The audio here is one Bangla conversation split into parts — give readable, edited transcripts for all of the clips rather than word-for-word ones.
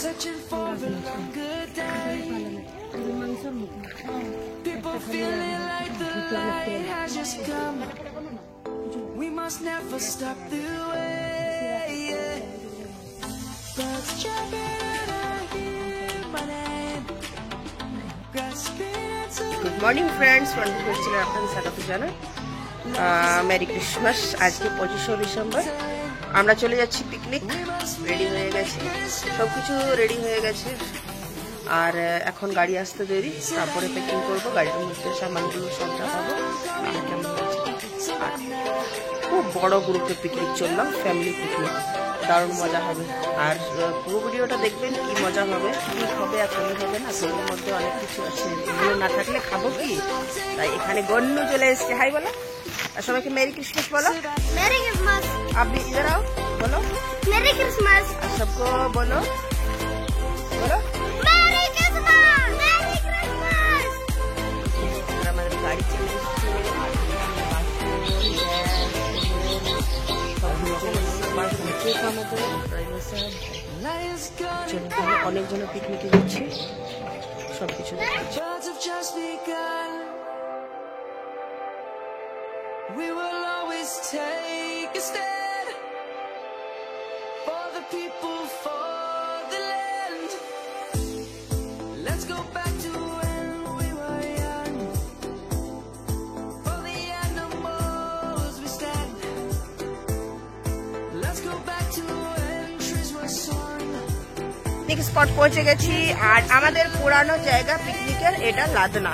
Searching for a longer day. People feeling like the light has just come. We must never stop the way. Birds jumping and I hear my name. Grasping into good morning friends, friend করছিলেন আপনাদের স্বাগত জানাই। Merry Christmas. আজকে 25শে ডিসেম্বর। আমরা চলে যাচ্ছি পিকনিক। রেডি হয়ে গেছি, সব কিছু রেডি হয়ে গেছে। আর এখন গাড়ি আসতে দেরি, তারপরে প্যাকিং করবো। গাড়ির মধ্যে সামানগুলো সব রাখাবো। খুব বড় গ্রুপে পিকনিক চললাম, ফ্যামিলি পিকনিক। দারুণ মজা হবে। আর পুরো ভিডিওটা দেখবেন, কি মজা হবে। পিকনিক হবে, এখনই হবে না, শরীরের মধ্যে অনেক কিছু আছে। এগুলো না থাকলে খাবো কি? তাই এখানে গণ্য চলে এসছে। হাই বলো, আর সবাইকে মেরি ক্রিসমাস বলো। मेरी क्रिसमस। আপনি इधर आओ, बोलो मेरी क्रिसमस। सबको बोलो, बोलो मेरी क्रिसमस। मेरी क्रिसमस। हमारे गाड़ी चले অনেকজন পিকনিকে যাচ্ছি, সবকিছু দেখাচ্ছি। birds have just begun. We will always take a stand for the people, for the land. Let's go back to when we were young. For the animals we stand. Let's go back to when trees were sown. Picnic spot পৌঁছে গেছি। আর আমাদের পুরানো জায়গা পিকনিকের এটা লাদনা,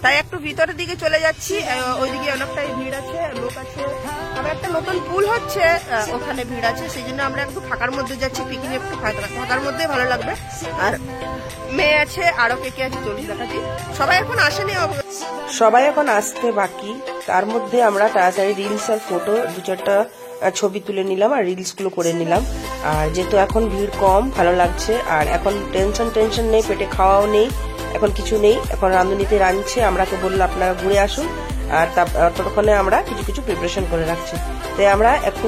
তাই একটু ভিতরের দিকে চলে যাচ্ছি। ওইদিকে অনেকটাই ভিড় আছে, লোক আছে। আবার একটা নতুন পুল হচ্ছে, ওখানে ভিড় আছে। সেই জন্য আমরা একটু ফাঁকার মধ্যে যাচ্ছি। পিকনিক একটু ফাঁকার মধ্যে ভালো লাগবে। আর মেয়ে আছে, আরো কে কে আছে চল্লিশ দেখাচ্ছি। সবাই এখন আসেনি, সবাই এখন আসতে বাকি। তার মধ্যে আমরা তাড়াতাড়ি রিলস আর ফটো 2-4টা ছবি তুলে নিলাম আর রিলস গুলো করে নিলাম। আর যেহেতু এখন ভিড় কম, ভালো লাগছে। আর এখন টেনশন নেই, পেটে খাওয়াও নেই, এখন কিছু নেই। এখন রাঁধুনিতে রাঁধছে। আমরা তো বললাম আপনারা ঘুরে আসুন, আর ততক্ষণে আমরা কিছু প্রিপারেশন করে রাখছি। তাই আমরা একটু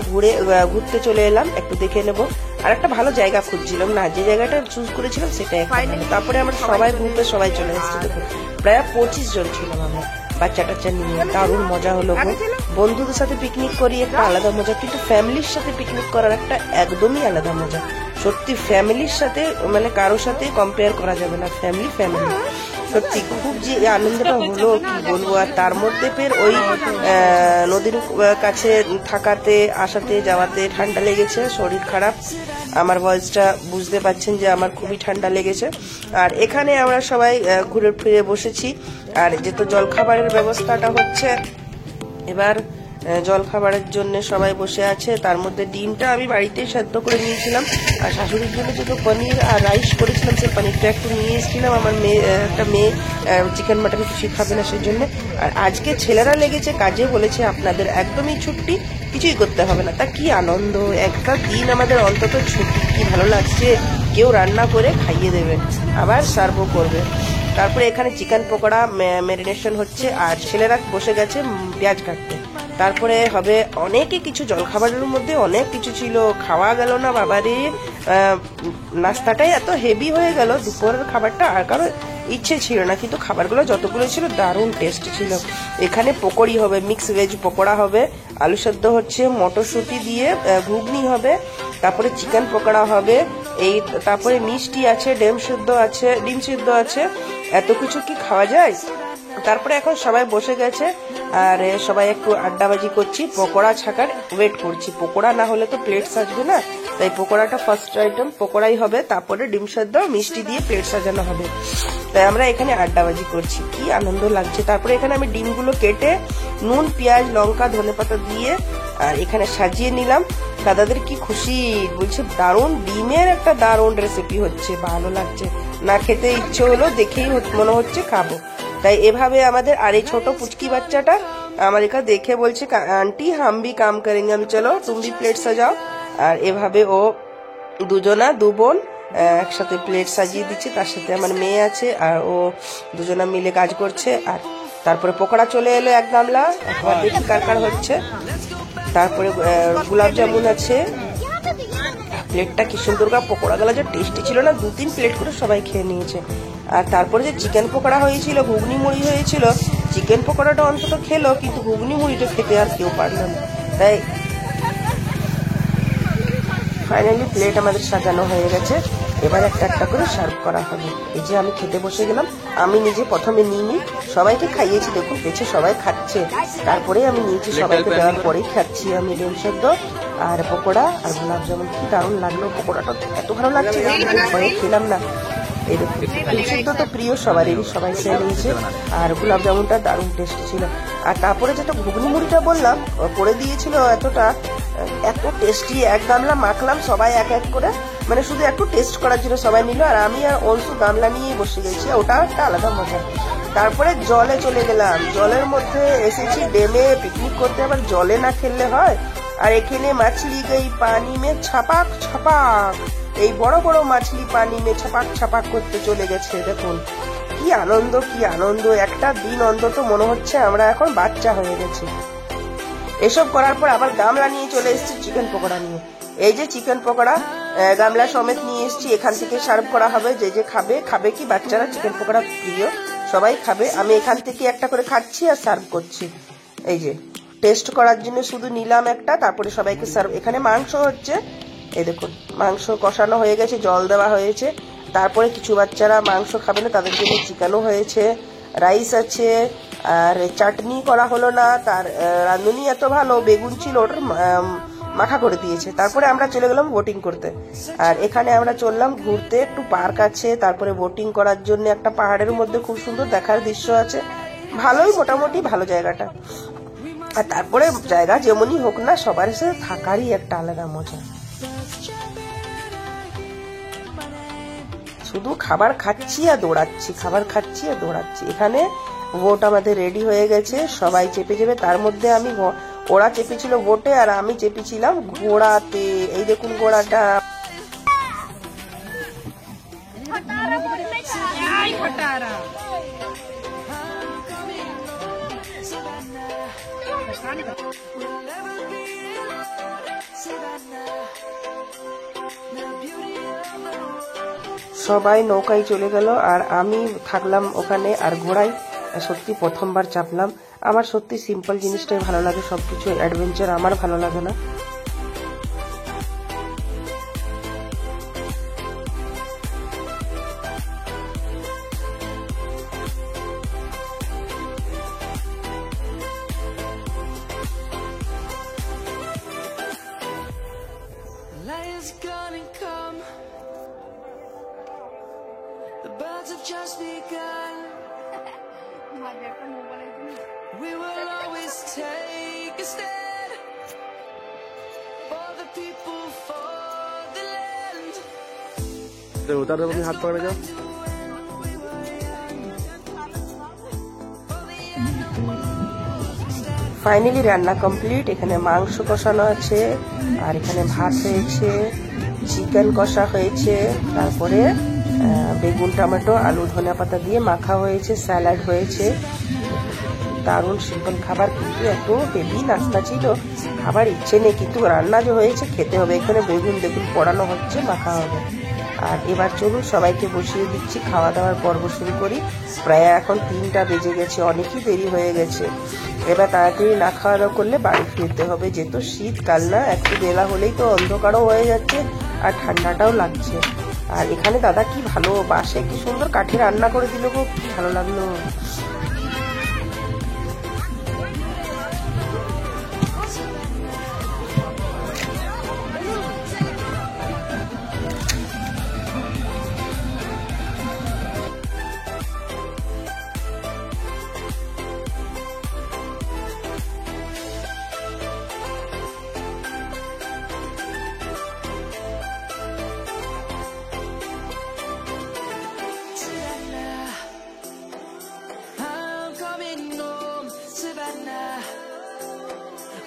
ঘুরতে চলে এলাম, একটু দেখে নেব। আর একটা ভালো জায়গা খুঁজছিলাম, না যে জায়গাটা চুজ করেছিলাম সেটাই ফাইনালি। তারপরে আমরা সবাই গ্রুপে সবাই চলে এসেছি। দেখুন প্রায় 25 জন ছিলাম আমরা, বাচ্চা টাচ্চা নিয়ে। দারুণ মজা হলো। বন্ধুদের সাথে পিকনিক করি একটা আলাদা মজা, কিন্তু ফ্যামিলির সাথে পিকনিক করার একটা একদমই আলাদা মজা। সত্যি ফ্যামিলির সাথে মানে কারোর সাথে কম্পেয়ার করা যাবে না। ফ্যামিলি সত্যি খুব যে আনন্দটা হলো কি বলবো। আর তার মধ্যে ফের ওই নদীর কাছে থাকাতে আসাতে যাওয়াতে ঠান্ডা লেগেছে, শরীর খারাপ। আমার ভয়েসটা বুঝতে পারছেন যে আমার খুবই ঠান্ডা লেগেছে। আর এখানে আমরা সবাই ঘুরে ফিরে বসেছি। আর যেহেতু জলখাবারের ব্যবস্থাটা হচ্ছে, এবার জলখাবারের জন্য সবাই বসে আছে। তার মধ্যে ডিমটা আমি বাড়িতেই সেদ্ধ করে নিয়েছিলাম। আর শাশুড়ির জন্য যেহেতু পনির আর রাইস করেছিলাম, সেই পনিরটা একটু নিয়ে এসেছিলাম। আমার একটা মেয়ে চিকেন মাটন কিছুই খাবে না, সেই জন্য। আর আজকে ছেলেরা লেগেছে কাজে, বলেছে আপনাদের একদমই ছুটি, কিছুই করতে হবে না। তা কি আনন্দ, একটা দিন আমাদের অন্তত ছুটি, কি ভালো লাগছে। কেউ রান্না করে খাইয়ে দেবে, আবার সার্ভও করবে। তারপরে এখানে চিকেন পকোড়া ম্যারিনেশন হচ্ছে, আর ছেলেরা বসে গেছে পেঁয়াজ কাটতে। তারপরে হবে অনেকে কিছু, জলখাবারের মধ্যে অনেক কিছু ছিল, খাওয়া গেল না বাবারে। নাস্তাটাই এত হেভি হয়ে গেল, দুপুরের খাবারটা আর কারো ইচ্ছে ছিল না, কিন্তু খাবারগুলো যতগুলো ছিল দারুণ টেস্ট ছিল। এখানে পকোড়ি হবে, মিক্স ভেজ পকোড়া হবে, আলু সেদ্ধ হচ্ছে, মটরশুঁটি দিয়ে ঘুগনি হবে, তারপরে চিকেন পকোড়া হবে, তারপরে মিষ্টি আছে, ডিম সিদ্ধ আছে। এত কিছু কি খাওয়া যায়? তারপরে এখন সবাই বসে গেছে, আর সবাই একটু আড্ডাবাজি করছি। পকোড়া ছাকার ওয়েট করছি, পকোড়া না হলে তো প্লেট সাজবে না। তাই পকোড়াটা ফার্স্ট আইটেম, পকোড়াই হবে। তারপরে ডিম সেদ্ধ মিষ্টি দিয়ে প্লেট সাজানো হবে। তাই আমরা এখানে আড্ডাবাজি করছি, কি আনন্দ লাগছে। তারপরে এখানে আমি ডিমগুলো কেটে নুন, পেঁয়াজ, লঙ্কা, ধনেপাতা দিয়ে আর এখানে সাজিয়ে নিলাম। দাদাদের কি খুশি, বলছে দারুণ, ডিমের একটা দারুণ রেসিপি হচ্ছে, ভালো লাগছে। না খেতে ইচ্ছে হলো, দেখেই মনে হচ্ছে খাবো। তাই এভাবে আমাদের, আর এই ছোট পুচকি বাচ্চাটা আমার এখানে দেখে বলছে আন্টি হাম ভি কাম করেঙ্গে, আমি চলো তুম ভি প্লেট সাজাও। আর এভাবে ও দু বোন একসাথে প্লেট সাজিয়ে দিচ্ছে। তার সাথে আমার মেয়ে আছে, আর ও দুজনা মিলে কাজ করছে। আর তারপরে পকোড়া চলে এলো এক গামলা, একবার দেখি কার কার হচ্ছে। তারপরে গোলাপ জামুন আছে, প্লেটটা কি সুন্দর, পকোড়াগুলো যে টেস্টি ছিল না, 2-3 প্লেট করে সবাই খেয়ে নিয়েছে। আর তারপরে যে চিকেন পকোড়া হয়েছিল, ঘুগনি মুড়ি হয়েছিল, চিকেন পকোড়াটা অন্তত খেলো, কিন্তু ঘুগনি মুড়িটা খেতে আর কেউ পারল না। তাই ফাইনালি প্লেট আমাদের সাজানো হয়ে গেছে, এবার একটা একটা করে সার্ভ করা হবে। এই যে আমি খেতে বসে গেলাম, আমি নিজে প্রথমে নিইনি, সবাইকে খাইয়েছি, দেখুন পেছে সবাই খাচ্ছে, তারপরে আমি নিয়েছি, সবাইকে দেওয়ার পরেই খাচ্ছি আমি ডিম সেদ্ধ আর পকোড়া আর গোলাপ জামুন। কি দারুণ লাগলো, পকোড়াটা এত ভালো লাগছে ভয়ে খেলাম না। এই দেখুন ডিম সেদ্ধ তো প্রিয় সবারই, সবাই খেয়ে নিয়েছে, আর গোলাপ জামুনটা দারুণ টেস্ট ছিল। আর তারপরে যেটা ঘুগনি মুড়িটা বললাম করে দিয়েছিল, এত টেস্টি, এক গামলা মাখলাম সবাই এক এক করে, মানে শুধু একটু টেস্ট করার জন্য সবাই নিল, আর আমি আর অংশু গামলা নিয়ে বসে গেছি, ওটা একটা আলাদা মজা। তারপরে জলে চলে গেলাম, জলের মধ্যে এসেছি ডেমে পিকনিক করতে, আবার জলে না খেললে হয়। আর এখানে মাছলি গই পানি মে ছাপাক ছাপাক, এই বড় বড় মাছলি পানি মে ছাপাক ছাপাক করতে চলে গেছে। দেখুন কি আনন্দ, কি আনন্দ, একটা দিন অন্তত মনে হচ্ছে আমরা এখন বাচ্চা হয়ে গেছি। এসব করার পর আবার গামলা নিয়ে চলে এসেছি চিকেন পকোড়া নিয়ে। এই যে চিকেন পকোড়া গামলা সমেত নিয়ে এসেছি, এখান থেকে সার্ভ করা হবে, যে যে খাবে কি, বাচ্চারা চিকেন পকোড়া প্রিয়, সবাই খাবে। আমি এখান থেকে একটা করে খাচ্ছি আর সার্ভ করছি। এই যে টেস্ট করার জন্য শুধু নিলাম একটা, তারপরে সবাইকে সার্ভ। এখানে মাংস হচ্ছে, এই দেখুন মাংস কষানো হয়ে গেছে, জল দেওয়া হয়েছে। তারপরে কিছু বাচ্চারা মাংস খাবে না, তাদের জন্য চিকেনও হয়েছে, রাইস আছে, আর চাটনি করা হলো না, তার রাঁধুনি এত ভালো, বেগুন ছিল ওটার মাখা করে দিয়েছে। তারপরে আমরা চলে গেলাম বোটিং করতে, আর এখানে আমরা চললাম ঘুরতে, একটু পার্ক আছে, তারপরে বোটিং করার জন্য একটা পাহাড়ের মধ্যে খুব সুন্দর দেখার দৃশ্য আছে, ভালোই মোটামুটি ভালো জায়গাটা। আর তারপরে জায়গা যেমনই হোক না, সবার সাথে থাকারই একটা আলাদা মজা। শুধু খাবার খাচ্ছি আর দৌড়াচ্ছি, খাবার খাচ্ছি আর দৌড়াচ্ছি। এখানে বোট আমাদের রেডি হয়ে গেছে, সবাই চেপে যাবে। তার মধ্যে ওরা চেপেছিল বোটে আর আমি চেপেছিলাম ঘোড়াতে। এই দেখুন ঘোড়াটা, সবাই নৌকায় চলে গেল আর আমি থাকলাম ওখানে। আর ঘোড়ায় সত্যি প্রথমবার চাপলাম। আমার সত্যি সিম্পল জিনিসটাই ভালো লাগে, সবকিছু অ্যাডভেঞ্চার আমার ভালো লাগে না। Light's gonna come. The birds have just begun. We will always take a stand for the people, for the land. उतार दो अपने हाथ पकड़ जाओ। ফাইনালি রান্না কমপ্লিট। এখানে মাংস কষানো আছে, আর এখানে ভাত হয়েছে, চিকেন কষা হয়েছে, তারপরে বেগুন টমেটো আলু ধনিয়া পাতা দিয়ে মাখা হয়েছে, স্যালাড হয়েছে। দারুণ সিম্পল খাবার, কিন্তু এত হেভি নাস্তা ছিল, খাবার ইচ্ছে নেই, কিন্তু রান্না যে হয়েছে খেতে হবে। এখানে বেগুন পোড়ানো হচ্ছে, মাখা হবে। আর এবার চলুন সবাইকে বসিয়ে দিচ্ছি, খাওয়া দাওয়ার পর্ব শুরু করি। প্রায় এখন 3টা বেজে গেছে, অনেকই দেরি হয়ে গেছে। এবার তাড়াতাড়ি না খাওয়া দাওয়া করলে বাড়ি ফিরতে হবে, যেহেতু শীতকাল না, একটু বেলা হলেই তো অন্ধকারও হয়ে যাচ্ছে আর ঠান্ডাটাও লাগছে। আর এখানে দাদা কি ভালো বাসে কি সুন্দর কাঠে রান্না করে দিল গো, কি ভালো লাগলো। I'm coming home, Savannah.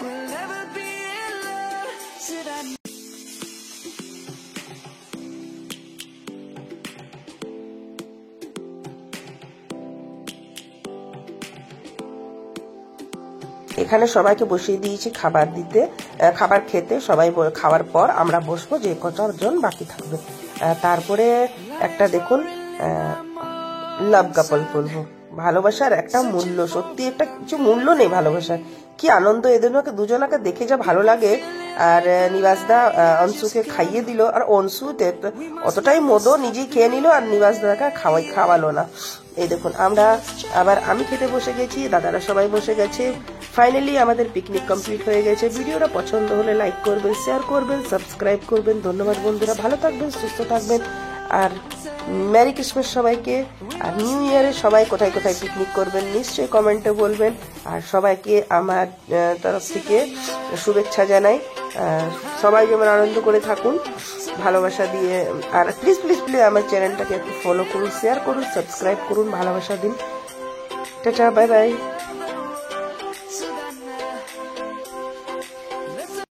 We'll never be alone, Savannah. এখানে সবাইকে বসিয়ে দিয়েছি খাবার দিতে, খাবার খেতে। সবাই খাওয়ার পর আমরা বসবো, যে কতজন বাকি থাকবে। তারপরে একটা দেখুন লাভ কাপল বলবো, ভালোবাসার একটা মূল্য, সত্যি একটা কিছু মূল্য নেই ভালোবাসার। কি আনন্দ এদের দুজনাকে দেখে যা ভালো লাগে। আর নিবাসদা অংশুকে খাইয়ে দিল, আর অংশুতে অতটাই মদও নিজেই খেয়ে নিল, আর নিবাসদাকে খাওয়ালো না। এই দেখুন আমি খেতে বসে গেছি, দাদারা সবাই বসে গেছে। ফাইনালি আমাদের পিকনিক কমপ্লিট হয়ে গেছে। ভিডিওটা পছন্দ হলে লাইক করবেন, শেয়ার করবেন, সাবস্ক্রাইব করবেন। ধন্যবাদ বন্ধুরা, ভালো থাকবেন, সুস্থ থাকবেন। আর মেরি ক্রিসমাস সবাইকে। আর নিউ ইয়ারে সবাই কোথায় কোথায় পিকনিক করবেন নিশ্চয়ই কমেন্টে বলবেন। আর সবাইকে আমার তরফ থেকে শুভেচ্ছা জানাই। সবাই যেমন আনন্দ করে থাকুন, ভালোবাসা দিয়ে। আর প্লিজ প্লিজ প্লিজ আমার চ্যানেলটাকে একটু ফলো করুন, শেয়ার করুন, সাবস্ক্রাইব করুন, ভালোবাসা দিন। Tata, bye bye.